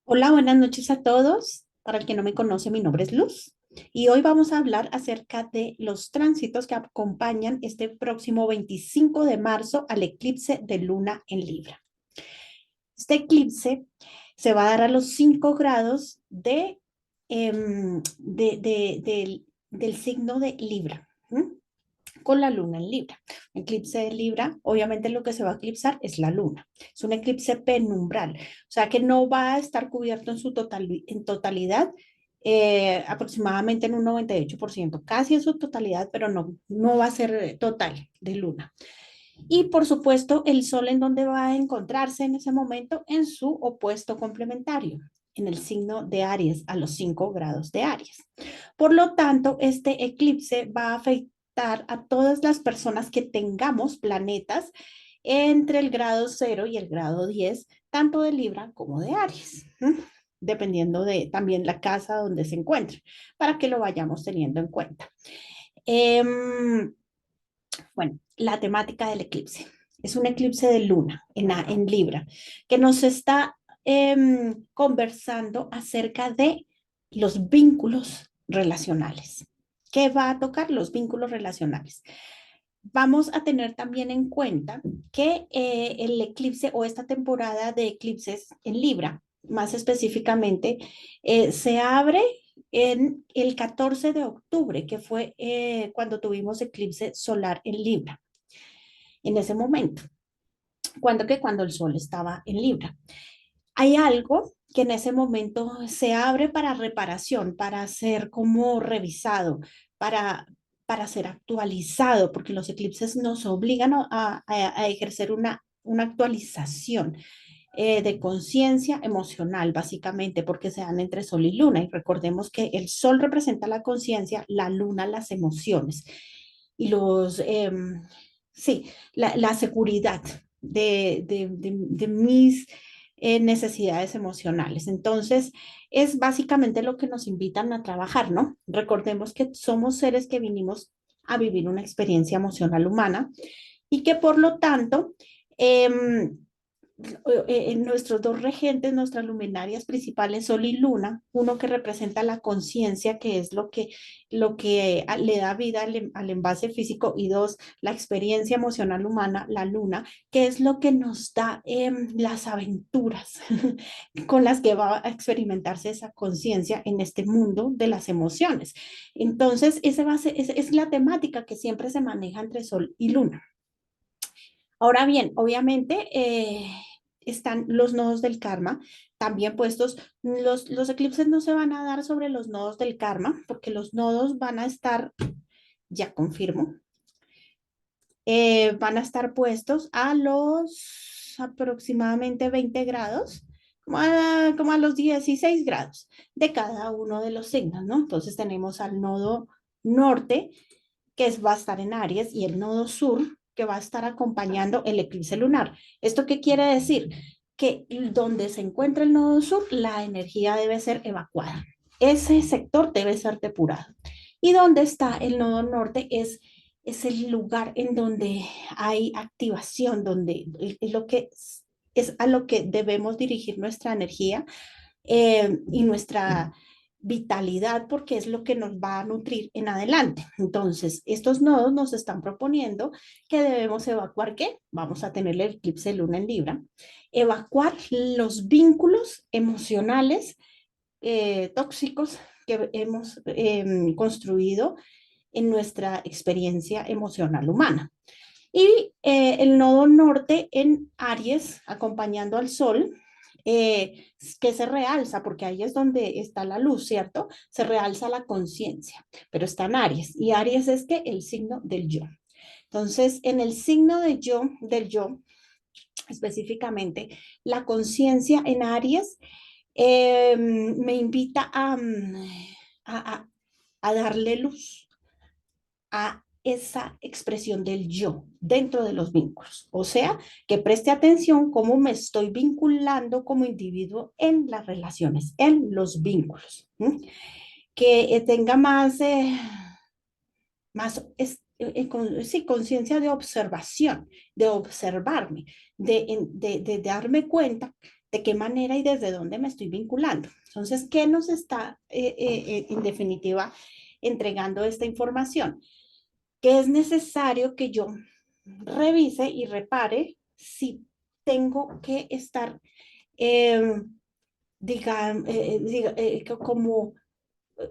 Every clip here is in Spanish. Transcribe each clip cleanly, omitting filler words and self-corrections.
Hola, buenas noches a todos. Para el que no me conoce, mi nombre es Luz y hoy vamos a hablar acerca de los tránsitos que acompañan este próximo 25 de marzo al eclipse de luna en Libra. Este eclipse se va a dar a los 5 grados del signo de Libra. Con la luna en Libra. Un eclipse de Libra, obviamente lo que se va a eclipsar es la luna. Es un eclipse penumbral, o sea que no va a estar cubierto en totalidad, aproximadamente en un 98%, casi en su totalidad, pero no va a ser total de luna. Y por supuesto, el Sol en donde va a encontrarse en ese momento en su opuesto complementario, en el signo de Aries, a los 5 grados de Aries. Por lo tanto, este eclipse va a afectar a todas las personas que tengamos planetas entre el grado 0 y el grado 10, tanto de Libra como de Aries, dependiendo de también la casa donde se encuentre, para que lo vayamos teniendo en cuenta. Eh, bueno, la temática del eclipse. Es un eclipse de luna en Libra, que nos está conversando acerca de los vínculos relacionales. ¿Qué va a tocar? Los vínculos relacionales. Vamos a tener también en cuenta que el eclipse o esta temporada de eclipses en Libra, más específicamente, se abre en el 14 de octubre, que fue cuando tuvimos eclipse solar en Libra, en ese momento, cuando el sol estaba en Libra. Hay algo que en ese momento se abre para reparación, para ser como revisado, para, para ser actualizado, porque los eclipses nos obligan a ejercer una actualización de conciencia emocional, básicamente, porque se dan entre sol y luna. Y recordemos que el sol representa la conciencia, la luna las emociones y sí, la seguridad de mis necesidades emocionales. Entonces, es básicamente lo que nos invitan a trabajar, ¿no? Recordemos que somos seres que vinimos a vivir una experiencia emocional humana y que por lo tanto, eh, en nuestros dos regentes, nuestras luminarias principales, Sol y Luna, uno que representa la conciencia, que es lo que le da vida al envase físico, y dos, la experiencia emocional humana, la Luna, que es lo que nos da las aventuras con las que va a experimentarse esa conciencia en este mundo de las emociones. Entonces, esa es la temática que siempre se maneja entre Sol y Luna. Ahora bien, obviamente están los nodos del karma también puestos. Los eclipses no se van a dar sobre los nodos del karma, porque los nodos van a estar, ya confirmo, van a estar puestos a los aproximadamente 20 grados, como a los 16 grados de cada uno de los signos, ¿no? Entonces tenemos al nodo norte, va a estar en Aries, y el nodo sur, que va a estar acompañando el eclipse lunar. ¿Esto qué quiere decir? Que donde se encuentra el nodo sur, la energía debe ser evacuada. Ese sector debe ser depurado. Y donde está el nodo norte es el lugar en donde hay activación, donde es lo que es a lo que debemos dirigir nuestra energía y nuestra vitalidad, porque es lo que nos va a nutrir en adelante. Entonces, estos nodos nos están proponiendo que debemos evacuar. ¿Qué? Vamos a tener el eclipse de luna en Libra, evacuar los vínculos emocionales tóxicos que hemos construido en nuestra experiencia emocional humana. Y el nodo norte en Aries, acompañando al Sol, que se realza, porque ahí es donde está la luz, ¿cierto? Se realza la conciencia, pero está en Aries, y Aries es que el signo del yo. Entonces, en el signo del yo, específicamente, la conciencia en Aries me invita a, a, a darle luz a esa expresión del yo dentro de los vínculos. O sea, que preste atención cómo me estoy vinculando como individuo en las relaciones, en los vínculos. ¿Sí? Que tenga más sí, conciencia de observación, de observarme, de darme cuenta de qué manera y desde dónde me estoy vinculando. Entonces, ¿qué nos está, en definitiva, entregando esta información? Que es necesario que yo revise y repare si tengo que estar, eh, como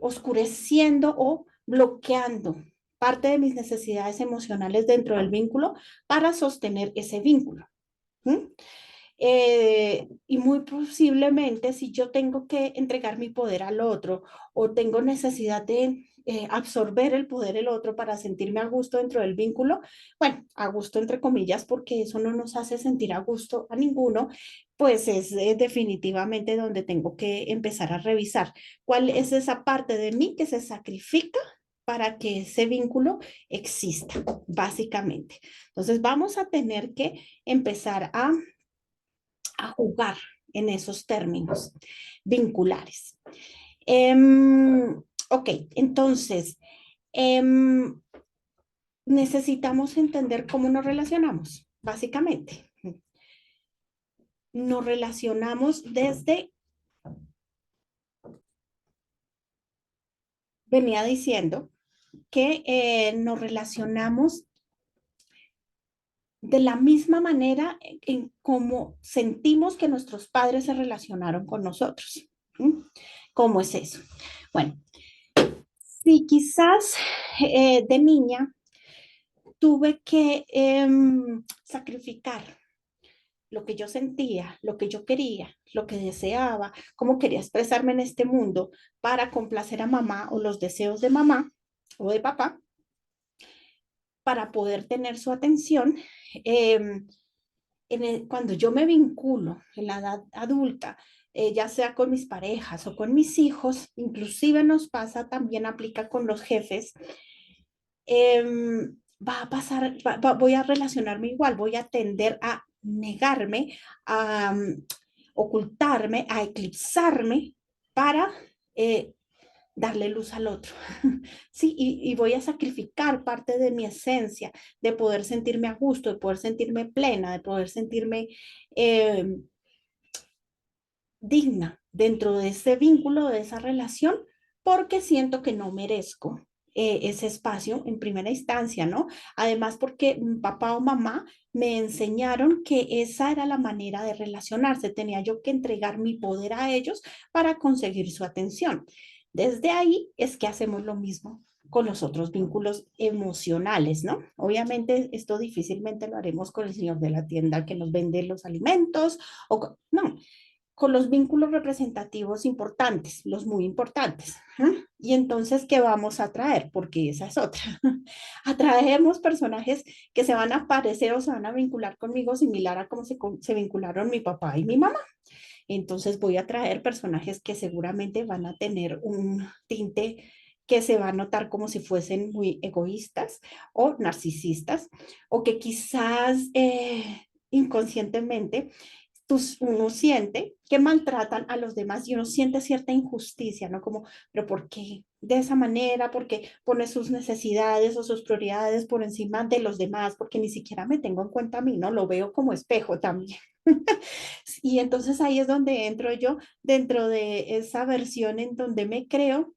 oscureciendo o bloqueando parte de mis necesidades emocionales dentro del vínculo para sostener ese vínculo. ¿Mm? Y muy posiblemente si yo tengo que entregar mi poder al otro o tengo necesidad de absorber el poder del otro para sentirme a gusto dentro del vínculo, bueno, a gusto entre comillas, porque eso no nos hace sentir a gusto a ninguno, pues es definitivamente donde tengo que empezar a revisar cuál es esa parte de mí que se sacrifica para que ese vínculo exista, básicamente. Entonces vamos a tener que empezar a jugar en esos términos vinculares. Ok, entonces necesitamos entender cómo nos relacionamos, básicamente. Nos relacionamos desde, venía diciendo, que nos relacionamos de la misma manera en cómo sentimos que nuestros padres se relacionaron con nosotros. ¿Cómo es eso? Bueno, si quizás de niña tuve que sacrificar lo que yo sentía, lo que yo quería, lo que deseaba, cómo quería expresarme en este mundo para complacer a mamá o los deseos de mamá o de papá, para poder tener su atención. Eh, Cuando yo me vinculo en la edad adulta, ya sea con mis parejas o con mis hijos, inclusive nos pasa, también aplica con los jefes, va a pasar, voy a relacionarme igual, voy a tender a negarme, a ocultarme, a eclipsarme para darle luz al otro. Sí, y voy a sacrificar parte de mi esencia, de poder sentirme a gusto, de poder sentirme plena, de poder sentirme eh, digna dentro de ese vínculo, de esa relación, porque siento que no merezco ese espacio en primera instancia, ¿no? Además, porque papá o mamá me enseñaron que esa era la manera de relacionarse, tenía yo que entregar mi poder a ellos para conseguir su atención. Desde ahí es que hacemos lo mismo con los otros vínculos emocionales, ¿no? Obviamente esto difícilmente lo haremos con el señor de la tienda que nos vende los alimentos no, con los vínculos representativos importantes, los muy importantes. Y entonces, ¿qué vamos a traer? Porque esa es otra. Atraemos personajes que se van a parecer o se van a vincular conmigo similar a cómo se vincularon mi papá y mi mamá. Entonces voy a traer personajes que seguramente van a tener un tinte que se va a notar como si fuesen muy egoístas o narcisistas, o que quizás inconscientemente uno siente que maltratan a los demás y uno siente cierta injusticia, ¿no? Como, pero ¿por qué de esa manera? ¿Por qué pone sus necesidades o sus prioridades por encima de los demás? Porque ni siquiera me tengo en cuenta a mí, ¿no? Lo veo como espejo también. Y entonces ahí es donde entro yo dentro de esa versión en donde me creo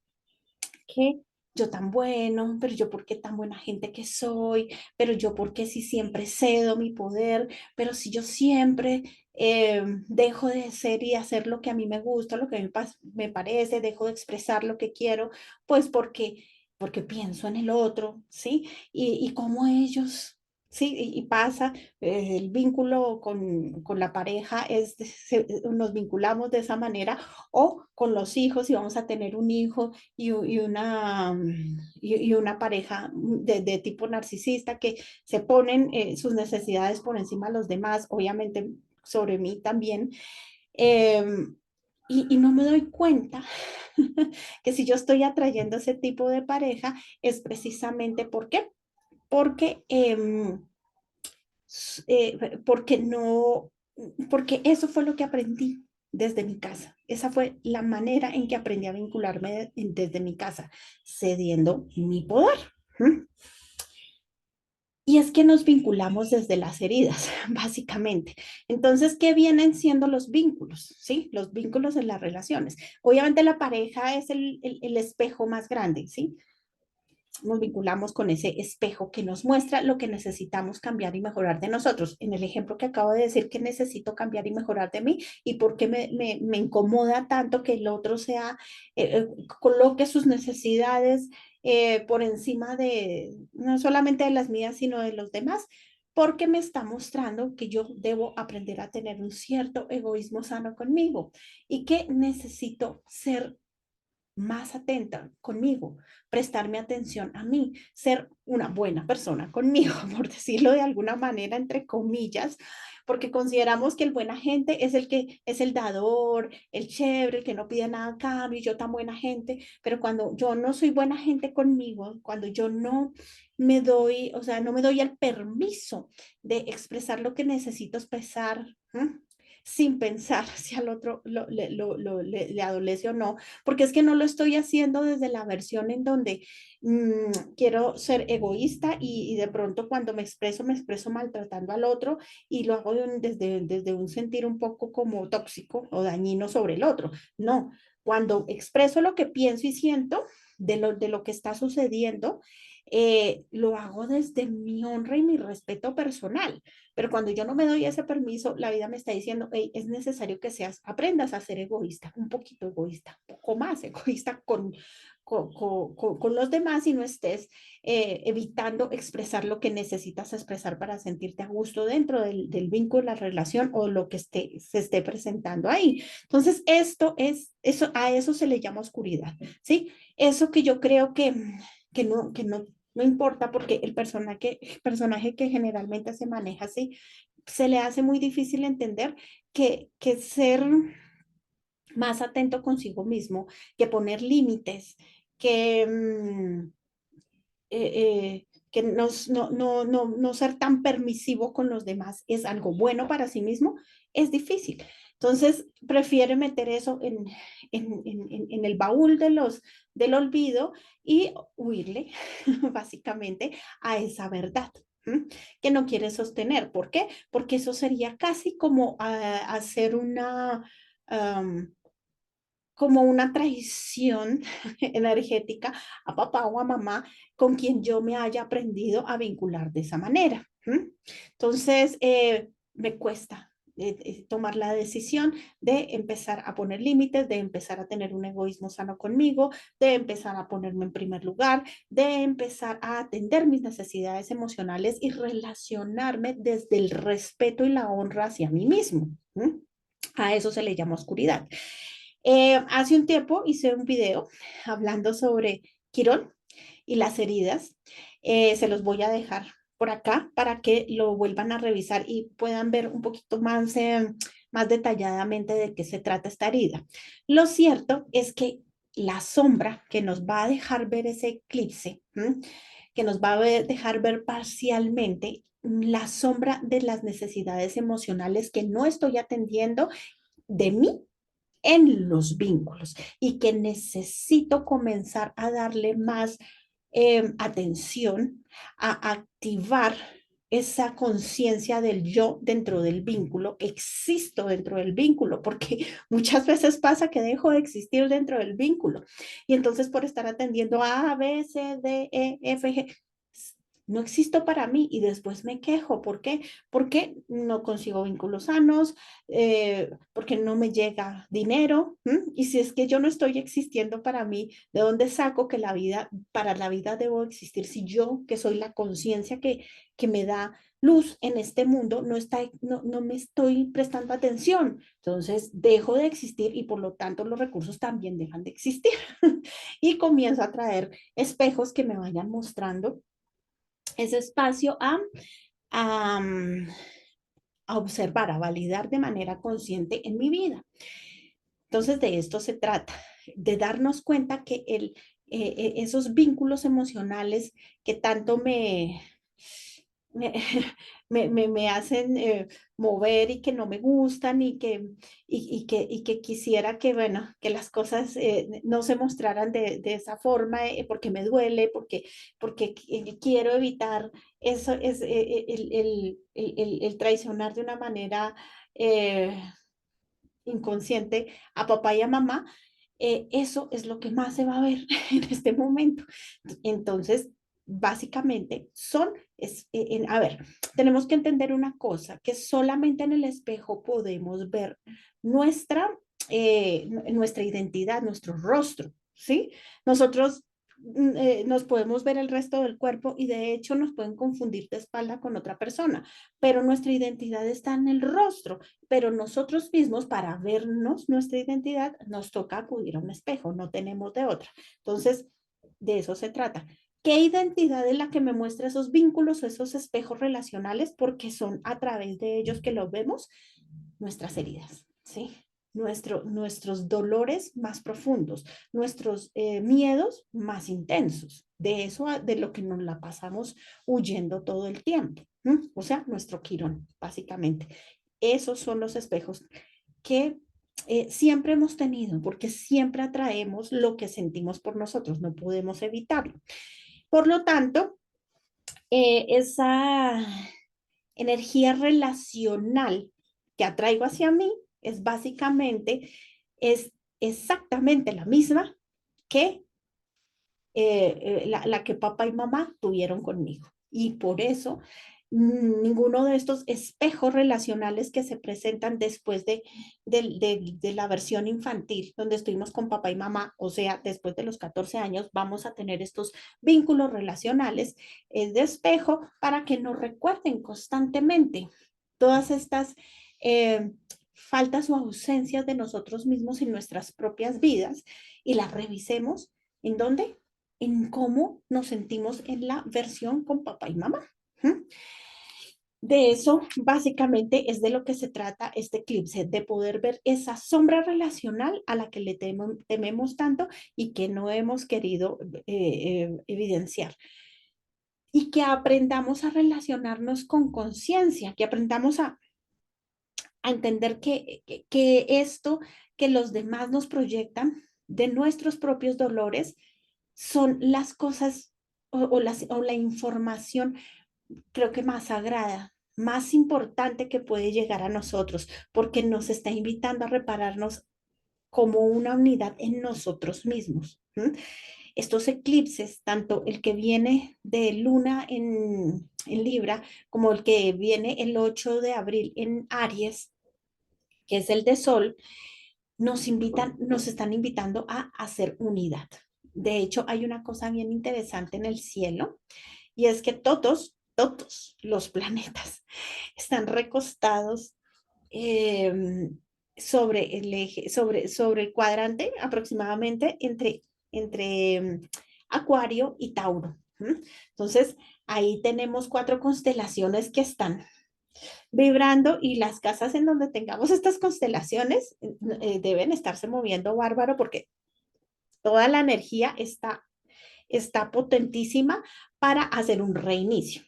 que yo tan bueno, pero yo por qué tan buena gente que soy, pero yo por qué si siempre cedo mi poder, pero si yo siempre dejo de ser y hacer lo que a mí me gusta, lo que me parece, dejo de expresar lo que quiero, pues porque pienso en el otro, ¿sí? Y cómo ellos, ¿sí? Y pasa, el vínculo con la pareja nos vinculamos de esa manera o con los hijos, y vamos a tener un hijo y una pareja de tipo narcisista que se ponen sus necesidades por encima de los demás, obviamente sobre mí también. eh, y no me doy cuenta que si yo estoy atrayendo ese tipo de pareja es precisamente ¿por qué? Porque, porque no, porque eso fue lo que aprendí desde mi casa. Esa fue la manera en que aprendí a vincularme desde mi casa, cediendo mi poder. Y es que nos vinculamos desde las heridas, básicamente. Entonces, ¿qué vienen siendo los vínculos? ¿Sí? Los vínculos en las relaciones. Obviamente la pareja es el espejo más grande, ¿sí? Nos vinculamos con ese espejo que nos muestra lo que necesitamos cambiar y mejorar de nosotros. En el ejemplo que acabo de decir, que necesito cambiar y mejorar de mí y por qué me incomoda tanto que el otro sea, coloque sus necesidades por encima de, no solamente de las mías, sino de los demás, porque me está mostrando que yo debo aprender a tener un cierto egoísmo sano conmigo y que necesito ser más atenta conmigo, prestarme atención a mí, ser una buena persona conmigo, por decirlo de alguna manera, entre comillas, porque consideramos que el buena gente es el que es el dador, el chévere, el que no pide nada a cambio, y yo tan buena gente, pero cuando yo no soy buena gente conmigo, cuando yo no me doy, o sea, no me doy el permiso de expresar lo que necesito expresar, ¿m? Sin pensar si al otro le adolece o no, porque es que no lo estoy haciendo desde la versión en donde quiero ser egoísta y de pronto cuando me expreso maltratando al otro y lo hago desde un sentir un poco como tóxico o dañino sobre el otro. No, cuando expreso lo que pienso y siento de lo que está sucediendo, lo hago desde mi honra y mi respeto personal. Pero cuando yo no me doy ese permiso, la vida me está diciendo, hey, es necesario que seas, aprendas a ser egoísta, un poquito egoísta, un poco más egoísta con los demás y no estés evitando expresar lo que necesitas expresar para sentirte a gusto dentro del vínculo, la relación o lo que se esté presentando ahí. Entonces, eso, a eso se le llama oscuridad, ¿sí? Eso que yo creo que no importa porque personaje que generalmente se maneja así, se le hace muy difícil entender que ser más atento consigo mismo, que poner límites, que, que no ser tan permisivo con los demás es algo bueno para sí mismo, es difícil. Entonces, prefiere meter eso en el baúl del olvido y huirle, básicamente, a esa verdad. Que no quiere sostener. ¿Por qué? Porque eso sería casi como hacer um, como una traición energética a papá o a mamá con quien yo me haya aprendido a vincular de esa manera. Entonces, me cuesta tomar la decisión de empezar a poner límites, de empezar a tener un egoísmo sano conmigo, de empezar a ponerme en primer lugar, de empezar a atender mis necesidades emocionales y relacionarme desde el respeto y la honra hacia mí mismo. A eso se le llama oscuridad. Hace un tiempo hice un video hablando sobre Quirón y las heridas. Se los voy a dejar por acá para que lo vuelvan a revisar y puedan ver un poquito más detalladamente de qué se trata esta herida. Lo cierto es que la sombra que nos va a dejar ver ese eclipse, que nos va a dejar ver parcialmente la sombra de las necesidades emocionales que no estoy atendiendo de mí en los vínculos y que necesito comenzar a darle más atención, a activar esa conciencia del yo dentro del vínculo, existo dentro del vínculo, porque muchas veces pasa que dejo de existir dentro del vínculo. Y entonces por estar atendiendo A, B, C, D, E, F, G, no existo para mí y después me quejo. ¿Por qué? Porque no consigo vínculos sanos, porque no me llega dinero. Y si es que yo no estoy existiendo para mí, ¿de dónde saco que para la vida debo existir si yo, que soy la conciencia que me da luz en este mundo, no me estoy prestando atención? Entonces dejo de existir y por lo tanto los recursos también dejan de existir. Y comienzo a traer espejos que me vayan mostrando ese espacio a, a observar, a validar de manera consciente en mi vida. Entonces, de esto se trata, de darnos cuenta que esos vínculos emocionales que tanto me, me hacen mover y que no me gustan y que quisiera que, bueno, que las cosas no se mostraran de esa forma porque me duele, porque quiero evitar eso, es el traicionar de una manera eh, inconsciente a papá y a mamá. Eso es lo que más se va a ver en este momento. Entonces, básicamente son, a ver, tenemos que entender una cosa, que solamente en el espejo podemos ver nuestra, nuestra identidad, nuestro rostro, ¿sí? Nosotros nos podemos ver el resto del cuerpo y de hecho nos pueden confundir de espalda con otra persona, pero nuestra identidad está en el rostro, pero nosotros mismos para vernos nuestra identidad nos toca acudir a un espejo, no tenemos de otra. Entonces, de eso se trata. ¿Qué identidad es la que me muestra esos vínculos o esos espejos relacionales? Porque son a través de ellos que los vemos nuestras heridas, ¿sí? Nuestros dolores más profundos, nuestros miedos más intensos, de eso, de lo que nos la pasamos huyendo todo el tiempo, ¿no? O sea, nuestro quirón, básicamente. Esos son los espejos que siempre hemos tenido, porque siempre atraemos lo que sentimos por nosotros, no podemos evitarlo. Por lo tanto, esa energía relacional que atraigo hacia mí es básicamente, es exactamente la misma que la que papá y mamá tuvieron conmigo. Y por eso ninguno de estos espejos relacionales que se presentan después de la versión infantil, donde estuvimos con papá y mamá, o sea, después de los 14 años, vamos a tener estos vínculos relacionales de espejo para que nos recuerden constantemente todas estas faltas o ausencias de nosotros mismos en nuestras propias vidas y las revisemos. ¿En dónde? En cómo nos sentimos en la versión con papá y mamá. De eso básicamente es de lo que se trata este eclipse, de poder ver esa sombra relacional a la que le tememos tanto y que no hemos querido evidenciar. Y que aprendamos a relacionarnos con conciencia, que aprendamos a entender que esto que los demás nos proyectan de nuestros propios dolores son las cosas o la información, creo que más sagrada, más importante que puede llegar a nosotros, porque nos está invitando a repararnos como una unidad en nosotros mismos. Estos eclipses, tanto el que viene de luna en Libra, como el que viene el 8 de abril en Aries, que es el de Sol, nos están invitando a hacer unidad. De hecho, hay una cosa bien interesante en el cielo y es que todos los planetas están recostados eh, sobre el eje, sobre el cuadrante aproximadamente entre Acuario y Tauro. Entonces, ahí tenemos cuatro constelaciones que están vibrando y las casas en donde tengamos estas constelaciones deben estarse moviendo bárbaro porque toda la energía está potentísima para hacer un reinicio.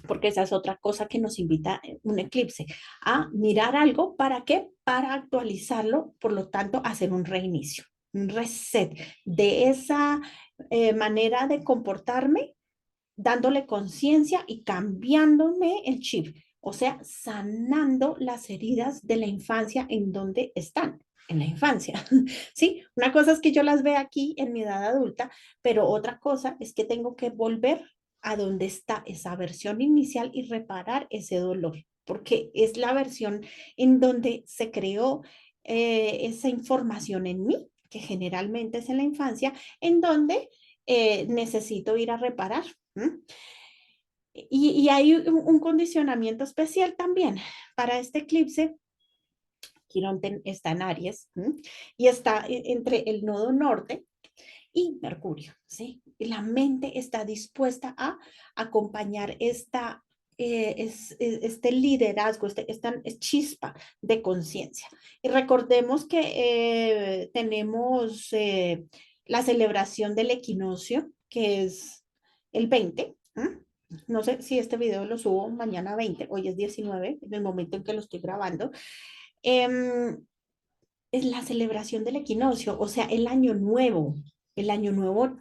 Porque esa es otra cosa que nos invita un eclipse, a mirar algo, ¿para qué? Para actualizarlo, por lo tanto, hacer un reinicio, un reset de esa manera de comportarme, dándole conciencia y cambiándome el chip, o sea, sanando las heridas de la infancia en donde están. En la infancia, ¿sí? Una cosa es que yo las vea aquí en mi edad adulta, pero otra cosa es que tengo que volver a donde está esa versión inicial y reparar ese dolor, porque es la versión en donde se creó esa información en mí, que generalmente es en la infancia, en donde necesito ir a reparar. Y hay un condicionamiento especial también para este eclipse. Quirón está en Aries y está entre el nodo norte y Mercurio, ¿sí? Y la mente está dispuesta a acompañar este liderazgo, esta chispa de conciencia. Y recordemos que tenemos la celebración del equinoccio, que es el 20, No sé si este video lo subo mañana 20, hoy es 19, en el momento en que lo estoy grabando. Em, es la celebración del equinoccio, o sea, el año nuevo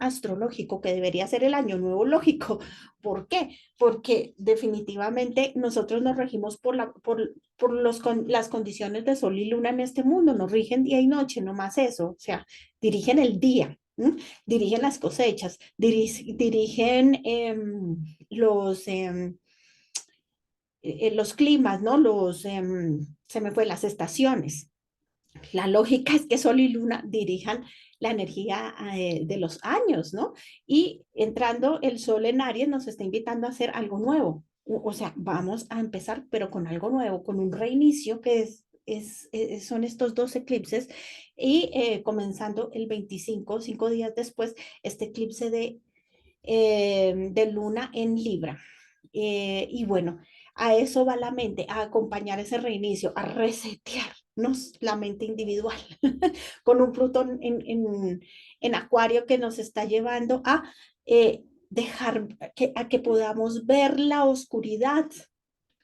astrológico, que debería ser el año nuevo lógico. ¿Por qué? Porque definitivamente nosotros nos regimos por las condiciones de sol y luna en este mundo, nos rigen día y noche, no más eso, o sea, dirigen el día. ¿M? Dirigen las cosechas, dirigen los climas, ¿no? Se me fue, las estaciones. La lógica es que Sol y Luna dirijan la energía de los años, ¿no? Y entrando el Sol en Aries nos está invitando a hacer algo nuevo. O sea, vamos a empezar, pero con algo nuevo, con un reinicio que son estos dos eclipses y comenzando el 25, 5 días después, este eclipse de Luna en Libra. Y bueno, a eso va la mente, a acompañar ese reinicio, a resetearnos la mente individual con un Plutón en Acuario que nos está llevando a dejar a que podamos ver la oscuridad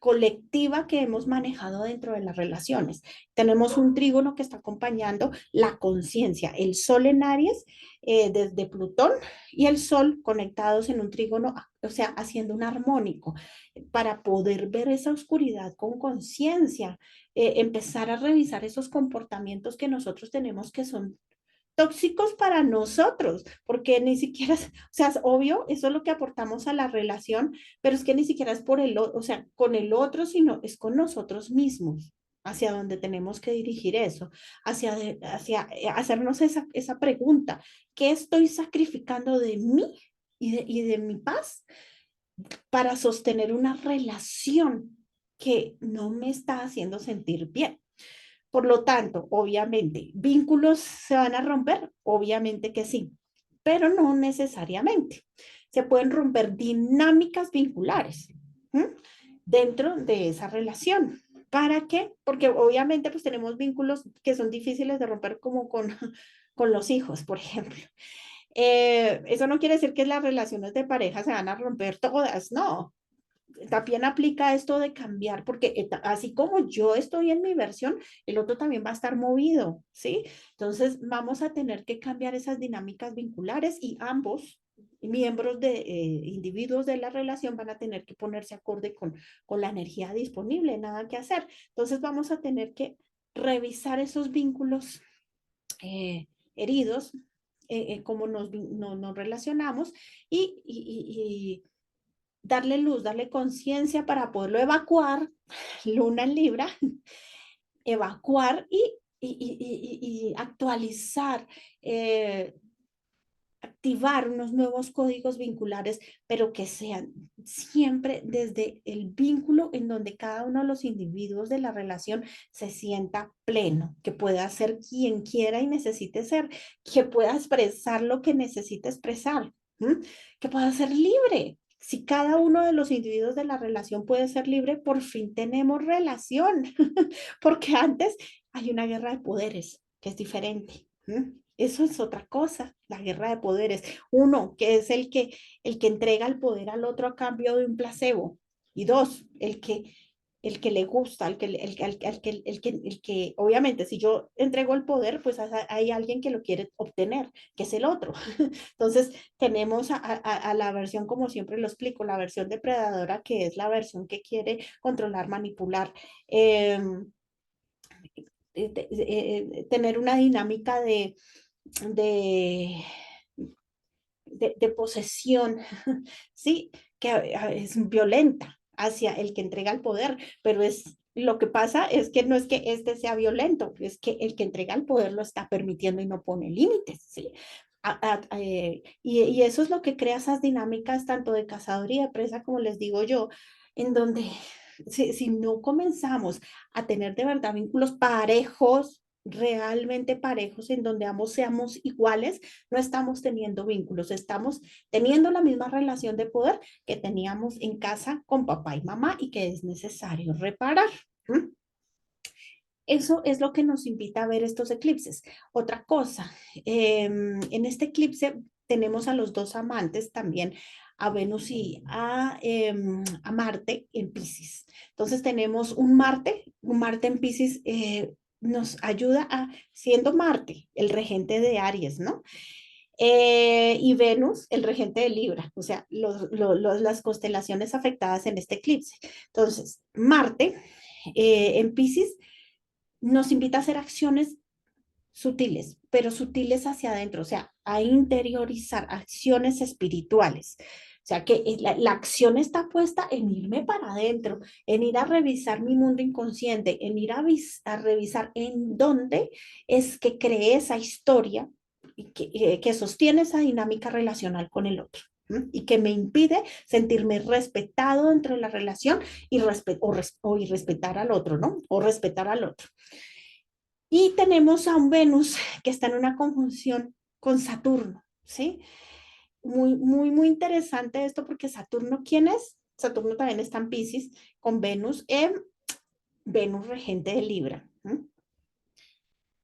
colectiva que hemos manejado dentro de las relaciones. Tenemos un trígono que está acompañando la conciencia, el Sol en Aries desde Plutón y el Sol conectados en un trígono, o sea, haciendo un armónico para poder ver esa oscuridad con conciencia, empezar a revisar esos comportamientos que nosotros tenemos que son tóxicos para nosotros, porque ni siquiera, o sea, es obvio, eso es lo que aportamos a la relación, pero es que ni siquiera es por el otro, o sea, con el otro, sino es con nosotros mismos, hacia donde tenemos que dirigir eso, hacia hacernos esa pregunta, ¿qué estoy sacrificando de mí y de mi paz para sostener una relación que no me está haciendo sentir bien? Por lo tanto, obviamente, ¿vínculos se van a romper? Obviamente que sí, pero no necesariamente. Se pueden romper dinámicas vinculares, ¿m? Dentro de esa relación. ¿Para qué? Porque obviamente pues tenemos vínculos que son difíciles de romper como con los hijos, por ejemplo. Eso no quiere decir que las relaciones de pareja se van a romper todas, no, también aplica esto de cambiar, porque así como yo estoy en mi versión, el otro también va a estar movido, ¿sí? Entonces vamos a tener que cambiar esas dinámicas vinculares y ambos miembros de individuos de la relación van a tener que ponerse acorde con la energía disponible, nada que hacer. Entonces vamos a tener que revisar esos vínculos heridos, cómo nos relacionamos y darle luz, darle conciencia para poderlo evacuar, luna en Libra, evacuar y actualizar, eh, activar unos nuevos códigos vinculares, pero que sean siempre desde el vínculo en donde cada uno de los individuos de la relación se sienta pleno, que pueda ser quien quiera y necesite ser, que pueda expresar lo que necesite expresar, ¿m? Que pueda ser libre. Si cada uno de los individuos de la relación puede ser libre, por fin tenemos relación, porque antes hay una guerra de poderes que es diferente. Eso es otra cosa, la guerra de poderes. Uno, que es el que entrega el poder al otro a cambio de un placebo. Y dos, el que le gusta, obviamente, si yo entrego el poder, pues hay alguien que lo quiere obtener, que es el otro. Entonces, tenemos a la versión, como siempre lo explico, la versión depredadora, que es la versión que quiere controlar, manipular. Eh, tener una dinámica de, de posesión, ¿sí? Que es violenta hacia el que entrega el poder, pero lo que pasa es que no es que este sea violento, es que el que entrega el poder lo está permitiendo y no pone límites, ¿sí? Y eso es lo que crea esas dinámicas tanto de cazador y de presa, como les digo yo, en donde si no comenzamos a tener de verdad vínculos parejos, realmente parejos, en donde ambos seamos iguales, no estamos teniendo vínculos, estamos teniendo la misma relación de poder que teníamos en casa con papá y mamá y que es necesario reparar. ¿Mm? Eso es lo que nos invita a ver estos eclipses. Otra cosa, en este eclipse tenemos a los dos amantes también a Venus y a Marte en Piscis. Entonces tenemos un Marte en Piscis nos ayuda a, siendo Marte el regente de Aries, ¿no? Y Venus, el regente de Libra, o sea, las constelaciones afectadas en este eclipse. Entonces, Marte en Piscis nos invita a hacer acciones sutiles, pero sutiles hacia adentro, o sea, a interiorizar acciones espirituales. O sea, que la acción está puesta en irme para adentro, en ir a revisar mi mundo inconsciente, en ir a revisar en dónde es que creé esa historia y que sostiene esa dinámica relacional con el otro. Y que me impide sentirme respetado dentro de la relación y respetar al otro, ¿no? O respetar al otro. Y tenemos a un Venus que está en una conjunción con Saturno, ¿sí? Muy, muy, muy interesante esto porque Saturno, ¿quién es? Saturno también está en Piscis con Venus, Venus regente de Libra.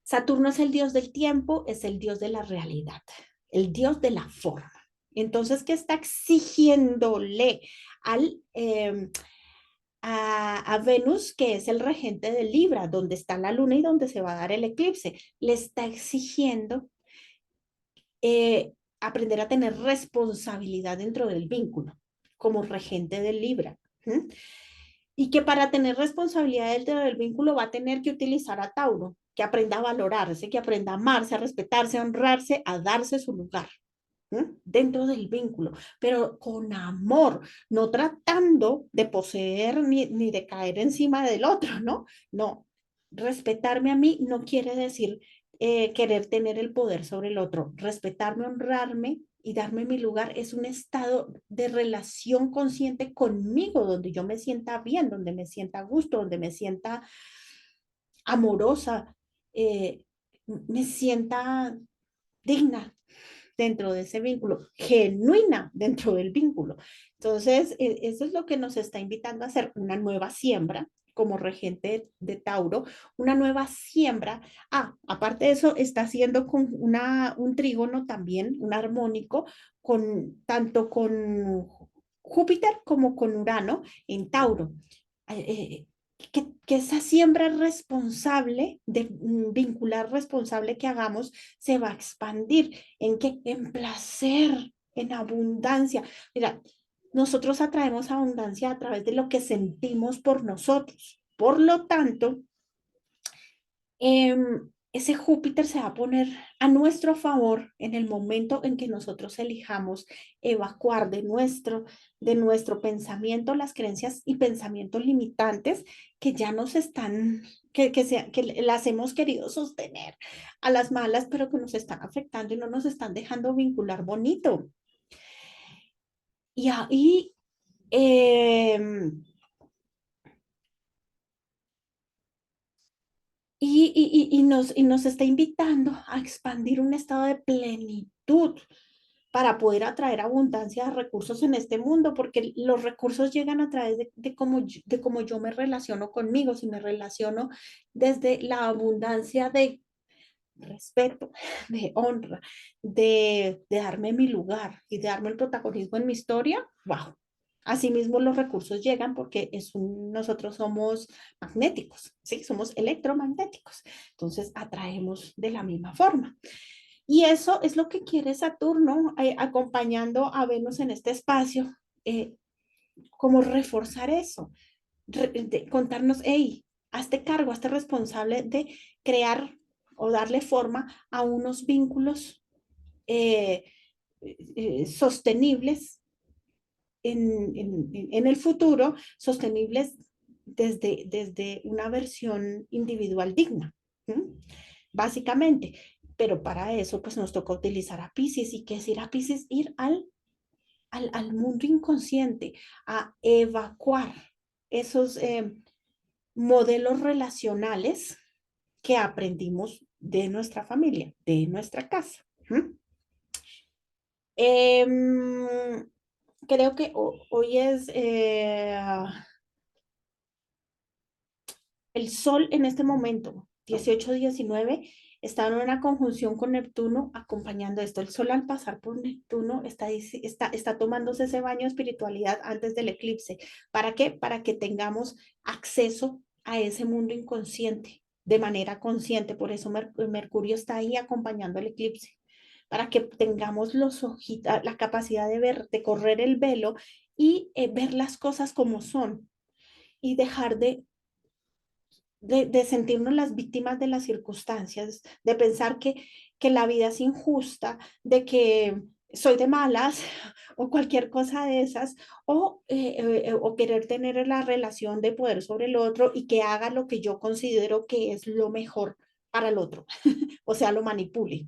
Saturno es el dios del tiempo, es el dios de la realidad, el dios de la forma. Entonces, ¿qué está exigiéndole al, a Venus, que es el regente de Libra, donde está la luna y donde se va a dar el eclipse? Le está exigiendo aprender a tener responsabilidad dentro del vínculo, como regente de Libra. ¿Mm? Y que para tener responsabilidad dentro del vínculo va a tener que utilizar a Tauro, que aprenda a valorarse, que aprenda a amarse, a respetarse, a honrarse, a darse su lugar. Dentro del vínculo, pero con amor, no tratando de poseer ni de caer encima del otro, ¿no? No, respetarme a mí no quiere decir querer tener el poder sobre el otro. Respetarme, honrarme y darme mi lugar es un estado de relación consciente conmigo, donde yo me sienta bien, donde me sienta a gusto, donde me sienta amorosa, me sienta digna dentro de ese vínculo, genuina dentro del vínculo. Entonces, eso es lo que nos está invitando a hacer una nueva siembra como regente de Tauro, una nueva siembra. Aparte de eso, está haciendo con un trígono también, un armónico, tanto con Júpiter como con Urano en Tauro. Eh, que esa siembra responsable, vincular responsable que hagamos, se va a expandir. ¿En qué? En placer, en abundancia. Mira, nosotros atraemos abundancia a través de lo que sentimos por nosotros. Por lo tanto, ese Júpiter se va a poner a nuestro favor en el momento en que nosotros elijamos evacuar de nuestro pensamiento las creencias y pensamientos limitantes que ya nos están, que las hemos querido sostener a las malas, pero que nos están afectando y no nos están dejando vincular bonito. Y ahí, y nos está invitando a expandir un estado de plenitud para poder atraer abundancia de recursos en este mundo, porque los recursos llegan a través de cómo yo me relaciono conmigo, si me relaciono desde la abundancia de respeto, de honra, de darme mi lugar y de darme el protagonismo en mi historia, wow. Asimismo, los recursos llegan porque nosotros somos magnéticos, ¿sí? Somos electromagnéticos. Entonces, atraemos de la misma forma. Y eso es lo que quiere Saturno, acompañando a Venus en este espacio, eh, como reforzar eso, contarnos, hey, hazte cargo, hazte responsable de crear o darle forma a unos vínculos eh, sostenibles en el futuro, sostenibles desde una versión individual digna, ¿sí? Básicamente. Pero para eso, pues nos toca utilizar a Pisces. ¿Y qué es ir a Pisces? Ir al mundo inconsciente, a evacuar esos modelos relacionales que aprendimos de nuestra familia, de nuestra casa. Em, Creo que hoy es el sol en este momento, 18-19, está en una conjunción con Neptuno acompañando esto. El Sol al pasar por Neptuno está tomándose ese baño de espiritualidad antes del eclipse. ¿Para qué? Para que tengamos acceso a ese mundo inconsciente de manera consciente. Por eso Mercurio está ahí acompañando el eclipse, para que tengamos los ojitos, la capacidad de ver, de correr el velo y ver las cosas como son y dejar de sentirnos las víctimas de las circunstancias, de pensar que la vida es injusta, de que soy de malas o cualquier cosa de esas, o querer tener la relación de poder sobre el otro y que haga lo que yo considero que es lo mejor para el otro, o sea, lo manipule.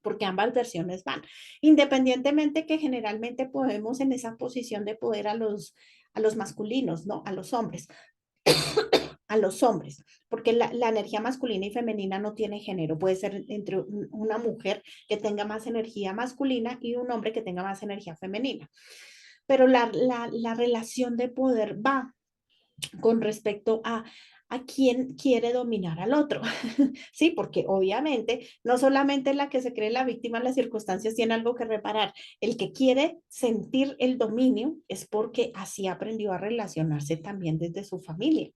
Porque ambas versiones van, independientemente que generalmente podemos en esa posición de poder a los masculinos, ¿no? A los hombres, porque la energía masculina y femenina no tiene género, puede ser entre una mujer que tenga más energía masculina y un hombre que tenga más energía femenina, pero la relación de poder va con respecto a quién quiere dominar al otro. Sí, porque obviamente no solamente la que se cree la víctima en las circunstancias tiene algo que reparar, el que quiere sentir el dominio es porque así aprendió a relacionarse también desde su familia.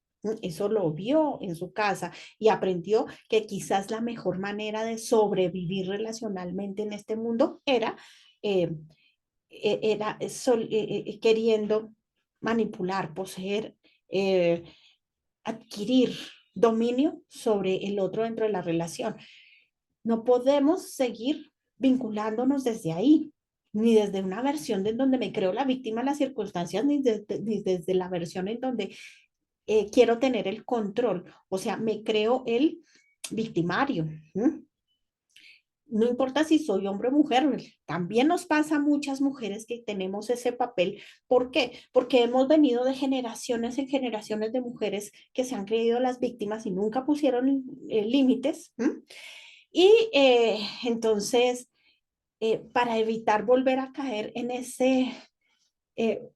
Eso lo vio en su casa y aprendió que quizás la mejor manera de sobrevivir relacionalmente en este mundo eh, queriendo manipular, poseer, eh, adquirir dominio sobre el otro dentro de la relación. No podemos seguir vinculándonos desde ahí, ni desde una versión de donde me creo la víctima de las circunstancias, ni desde la versión en donde quiero tener el control, o sea, me creo el victimario. No importa si soy hombre o mujer, también nos pasa a muchas mujeres que tenemos ese papel. ¿Por qué? Porque hemos venido de generaciones en generaciones de mujeres que se han creído las víctimas y nunca pusieron límites. Y entonces, para evitar volver a caer en ese eh,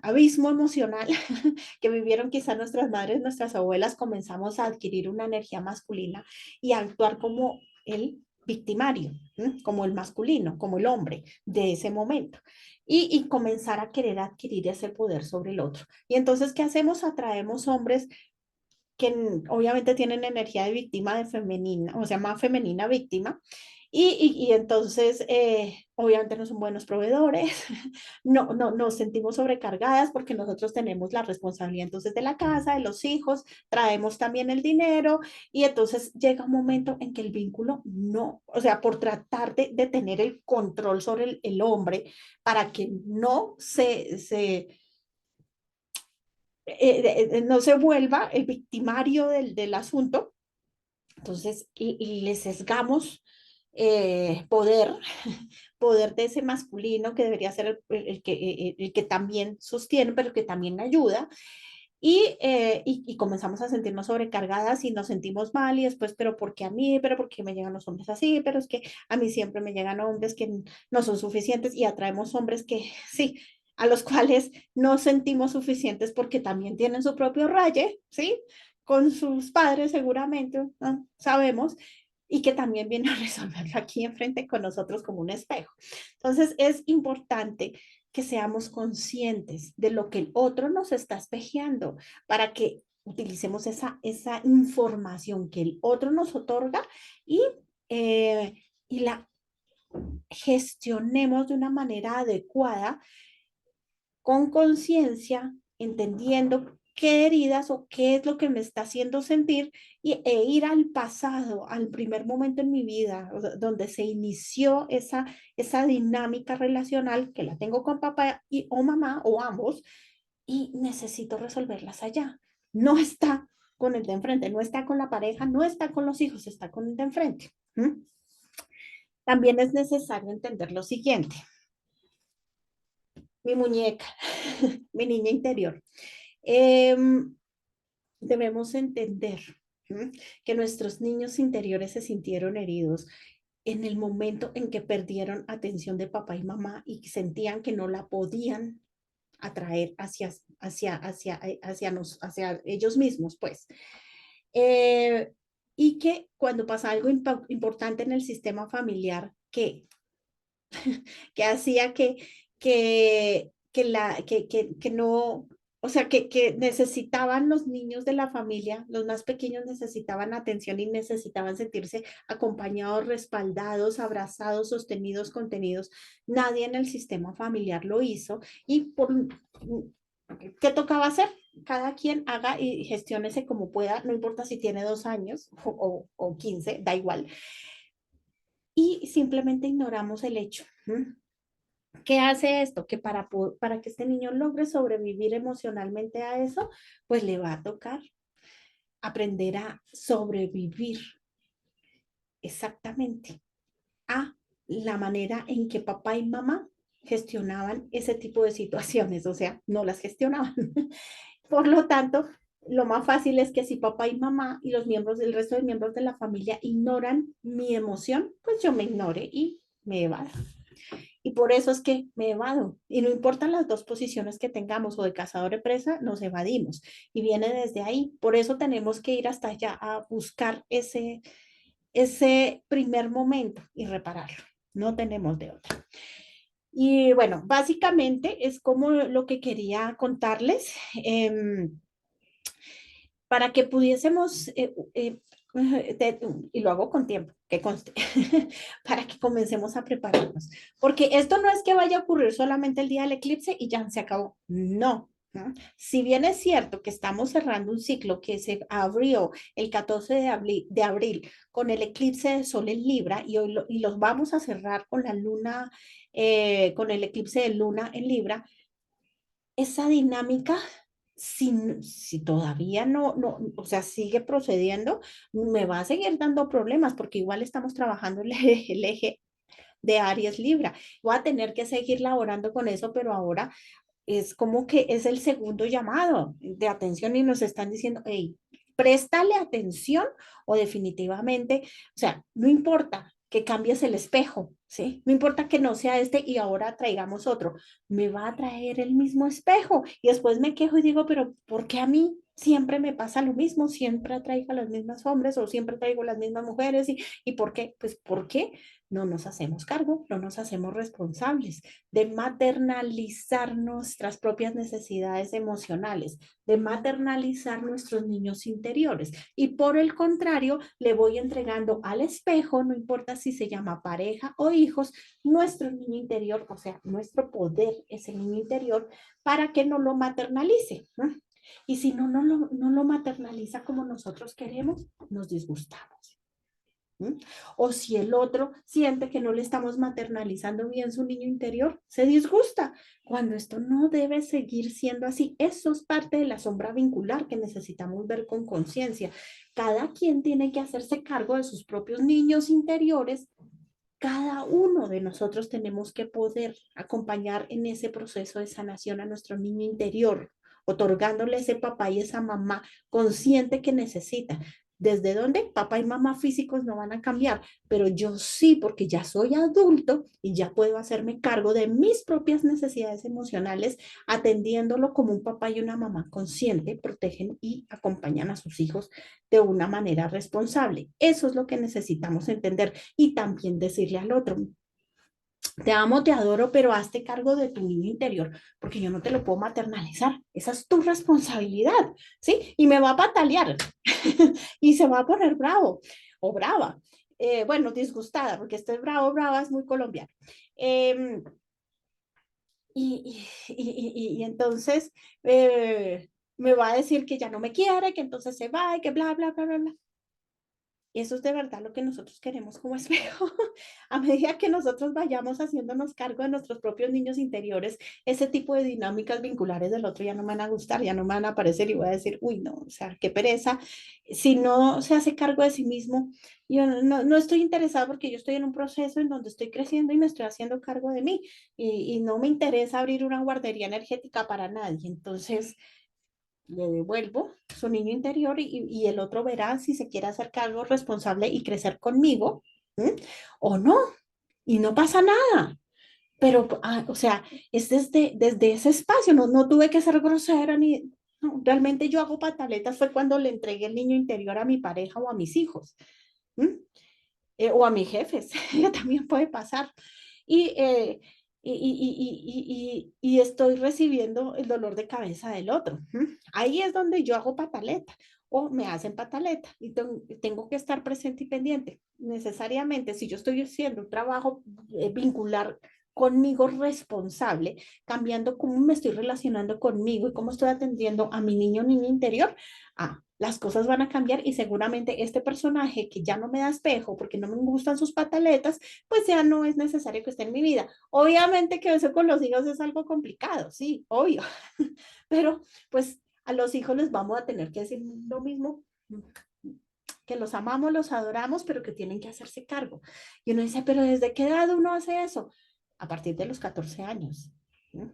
abismo emocional que vivieron quizás nuestras madres, nuestras abuelas, comenzamos a adquirir una energía masculina y a actuar como el victimario, como el masculino, como el hombre de ese momento. Y comenzar a querer adquirir ese poder sobre el otro. Y entonces, ¿qué hacemos? Atraemos hombres que obviamente tienen energía de víctima de femenina, o sea, más femenina víctima, y entonces obviamente no son buenos proveedores, no nos sentimos sobrecargadas porque nosotros tenemos la responsabilidad entonces de la casa, de los hijos, traemos también el dinero y entonces llega un momento en que el vínculo no, o sea, por tratar de tener el control sobre el hombre para que no no se vuelva el victimario del asunto, entonces le sesgamos poder, poder de ese masculino que debería ser el que también sostiene, pero que también ayuda, y comenzamos a sentirnos sobrecargadas y nos sentimos mal y después, pero ¿por qué a mí? ¿Pero por qué me llegan los hombres así? Pero es que a mí siempre me llegan hombres que no son suficientes y atraemos hombres que sí, a los cuales no sentimos suficientes porque también tienen su propio raye, ¿sí? Con sus padres seguramente, ¿no? Sabemos, y que también viene a resolverlo aquí enfrente con nosotros como un espejo. Entonces es importante que seamos conscientes de lo que el otro nos está espejeando para que utilicemos esa información que el otro nos otorga y la gestionemos de una manera adecuada, con conciencia, entendiendo qué heridas o qué es lo que me está haciendo sentir e ir al pasado, al primer momento en mi vida, donde se inició esa dinámica relacional que la tengo con papá o mamá o ambos y necesito resolverlas allá. No está con el de enfrente, no está con la pareja, no está con los hijos, está con el de enfrente. También es necesario entender lo siguiente. Mi muñeca, mi niña interior. Eh, debemos entender que nuestros niños interiores se sintieron heridos en el momento en que perdieron atención de papá y mamá y sentían que no la podían atraer hacia ellos mismos, pues. Eh, y que cuando pasa algo importante en el sistema familiar que hacía que no, o sea, que necesitaban los niños de la familia, los más pequeños necesitaban atención y necesitaban sentirse acompañados, respaldados, abrazados, sostenidos, contenidos. Nadie en el sistema familiar lo hizo y ¿qué tocaba hacer? Cada quien haga y gestiónese como pueda, no importa si tiene 2 años o 15, da igual. Y simplemente ignoramos el hecho. ¿Qué hace esto? Que para que este niño logre sobrevivir emocionalmente a eso, pues le va a tocar aprender a sobrevivir exactamente a la manera en que papá y mamá gestionaban ese tipo de situaciones, o sea, no las gestionaban. Por lo tanto, lo más fácil es que si papá y mamá y el resto de miembros de la familia ignoran mi emoción, pues yo me ignore y me evada. Y por eso es que me evado. Y no importan las dos posiciones que tengamos o de cazador de presa, nos evadimos. Y viene desde ahí. Por eso tenemos que ir hasta allá a buscar ese primer momento y repararlo. No tenemos de otra. Y bueno, básicamente es como lo que quería contarles. Para que pudiésemos, y lo hago con tiempo, que conste, para que comencemos a prepararnos. Porque esto no es que vaya a ocurrir solamente el día del eclipse y ya se acabó. No. ¿No? Si bien es cierto que estamos cerrando un ciclo que se abrió el 14 de abril con el eclipse de Sol en Libra y los vamos a cerrar con la luna, con el eclipse de luna en Libra, esa dinámica, si todavía o sea, sigue procediendo, me va a seguir dando problemas porque igual estamos trabajando el eje de Aries Libra. Voy a tener que seguir laborando con eso, pero ahora es como que es el segundo llamado de atención y nos están diciendo, hey, préstale atención o definitivamente, o sea, no importa que cambies el espejo, ¿sí? No importa que no sea este y ahora traigamos otro, me va a traer el mismo espejo y después me quejo y digo, pero ¿por qué a mí siempre me pasa lo mismo? Siempre traigo a los mismos hombres o siempre traigo las mismas mujeres y ¿por qué? Pues porque no nos hacemos cargo, no nos hacemos responsables de maternalizar nuestras propias necesidades emocionales, de maternalizar nuestros niños interiores. Y por el contrario, le voy entregando al espejo, no importa si se llama pareja o hijos, nuestro niño interior, o sea, nuestro poder, ese niño interior, para que no lo maternalice. ¿No? Y si no lo maternaliza como nosotros queremos, nos disgustamos. O si el otro siente que no le estamos maternalizando bien su niño interior, se disgusta, cuando esto no debe seguir siendo así. Eso es parte de la sombra vincular que necesitamos ver con conciencia. Cada quien tiene que hacerse cargo de sus propios niños interiores. Cada uno de nosotros tenemos que poder acompañar en ese proceso de sanación a nuestro niño interior, otorgándole ese papá y esa mamá consciente que necesita. ¿Desde dónde? Papá y mamá físicos no van a cambiar, pero yo sí, porque ya soy adulto y ya puedo hacerme cargo de mis propias necesidades emocionales, atendiéndolo como un papá y una mamá consciente, protegen y acompañan a sus hijos de una manera responsable. Eso es lo que necesitamos entender y también decirle al otro, te amo, te adoro, pero hazte cargo de tu niño interior, porque yo no te lo puedo maternalizar. Esa es tu responsabilidad, ¿sí? Y me va a patalear y se va a poner bravo o brava. Bueno, disgustada, porque este bravo, brava es muy colombiano. Eh, y entonces me va a decir que ya no me quiere, que entonces se va y que bla, bla, bla, bla, bla. Y eso es de verdad lo que nosotros queremos como espejo. A medida que nosotros vayamos haciéndonos cargo de nuestros propios niños interiores, ese tipo de dinámicas vinculares del otro ya no me van a gustar, ya no me van a aparecer y voy a decir, uy, no, o sea, qué pereza. Si no se hace cargo de sí mismo, yo no estoy interesada porque yo estoy en un proceso en donde estoy creciendo y me estoy haciendo cargo de mí y no me interesa abrir una guardería energética para nadie. Entonces, le devuelvo su niño interior y el otro verá si se quiere hacer cargo responsable y crecer conmigo, ¿m? O no, y no pasa nada. Pero, o sea, es desde ese espacio, no tuve que ser grosera ni... No, realmente yo hago pataletas fue cuando le entregué el niño interior a mi pareja o a mis hijos, ¿m? O a mis jefes, que también puede pasar. Y, eh, y estoy recibiendo el dolor de cabeza del otro. ¿M? Ahí es donde yo hago pataleta o me hacen pataleta y tengo que estar presente y pendiente. Necesariamente, si yo estoy haciendo un trabajo vincular conmigo responsable, cambiando cómo me estoy relacionando conmigo y cómo estoy atendiendo a mi niño o niña interior, las cosas van a cambiar y seguramente este personaje que ya no me da espejo porque no me gustan sus pataletas, pues ya no es necesario que esté en mi vida. Obviamente que eso con los hijos es algo complicado, sí, obvio, pero pues a los hijos les vamos a tener que decir lo mismo, que los amamos, los adoramos, pero que tienen que hacerse cargo. Y uno dice, pero ¿desde qué edad uno hace eso? A partir de los 14 años. ¿No?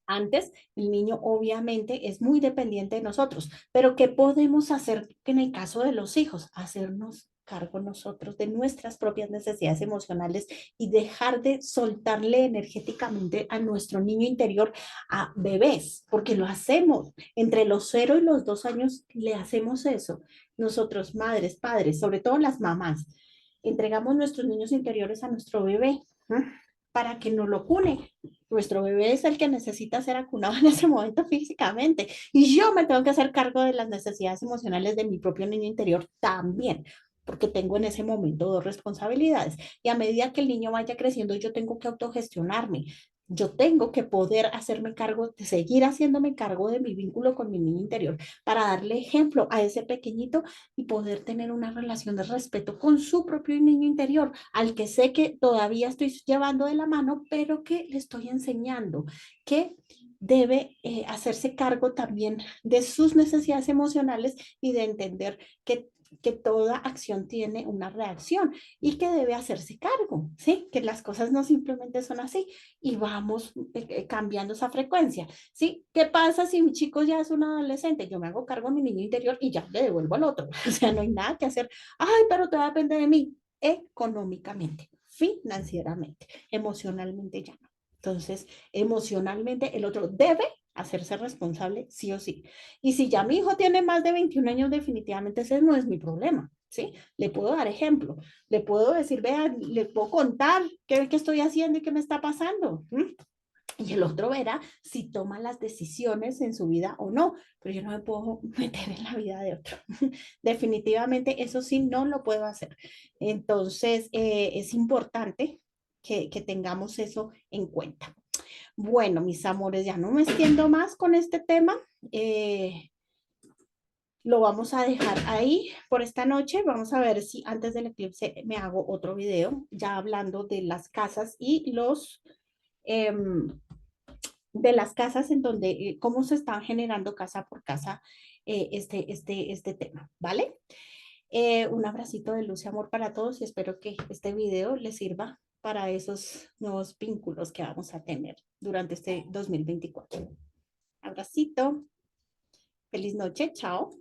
Antes, el niño obviamente es muy dependiente de nosotros, pero ¿qué podemos hacer en el caso de los hijos? Hacernos cargo nosotros de nuestras propias necesidades emocionales y dejar de soltarle energéticamente a nuestro niño interior a bebés, porque lo hacemos. Entre los 0 y los 2 años le hacemos eso. Nosotros, madres, padres, sobre todo las mamás, entregamos nuestros niños interiores a nuestro bebé. ¿Eh? Para que no lo cune. Nuestro bebé es el que necesita ser acunado en ese momento físicamente y yo me tengo que hacer cargo de las necesidades emocionales de mi propio niño interior también, porque tengo en ese momento dos responsabilidades y a medida que el niño vaya creciendo yo tengo que autogestionarme. Yo tengo que poder hacerme cargo, de seguir haciéndome cargo de mi vínculo con mi niño interior para darle ejemplo a ese pequeñito y poder tener una relación de respeto con su propio niño interior, al que sé que todavía estoy llevando de la mano, pero que le estoy enseñando que debe hacerse cargo también de sus necesidades emocionales y de entender que toda acción tiene una reacción y que debe hacerse cargo, ¿sí? Que las cosas no simplemente son así y vamos cambiando esa frecuencia, ¿sí? ¿Qué pasa si mi chico ya es un adolescente? Yo me hago cargo de mi niño interior y ya le devuelvo al otro. O sea, no hay nada que hacer. Ay, pero todo depende de mí económicamente, financieramente, emocionalmente ya no. Entonces, emocionalmente el otro debe hacerse responsable sí o sí. Y si ya mi hijo tiene más de 21 años, definitivamente ese no es mi problema, ¿sí? Le puedo dar ejemplo, le puedo decir, vean, le puedo contar qué estoy haciendo y qué me está pasando. ¿Mm? Y el otro verá si toma las decisiones en su vida o no, pero yo no me puedo meter en la vida de otro. Definitivamente eso sí no lo puedo hacer. Entonces es importante que tengamos eso en cuenta. Bueno, mis amores, ya no me extiendo más con este tema. Eh, lo vamos a dejar ahí por esta noche. Vamos a ver si antes del eclipse me hago otro video ya hablando de las casas y los de las casas en donde cómo se están generando casa por casa este tema, ¿vale? Un abracito de luz y amor para todos y espero que este video les sirva para esos nuevos vínculos que vamos a tener durante este 2024. Abracito, feliz noche, chao.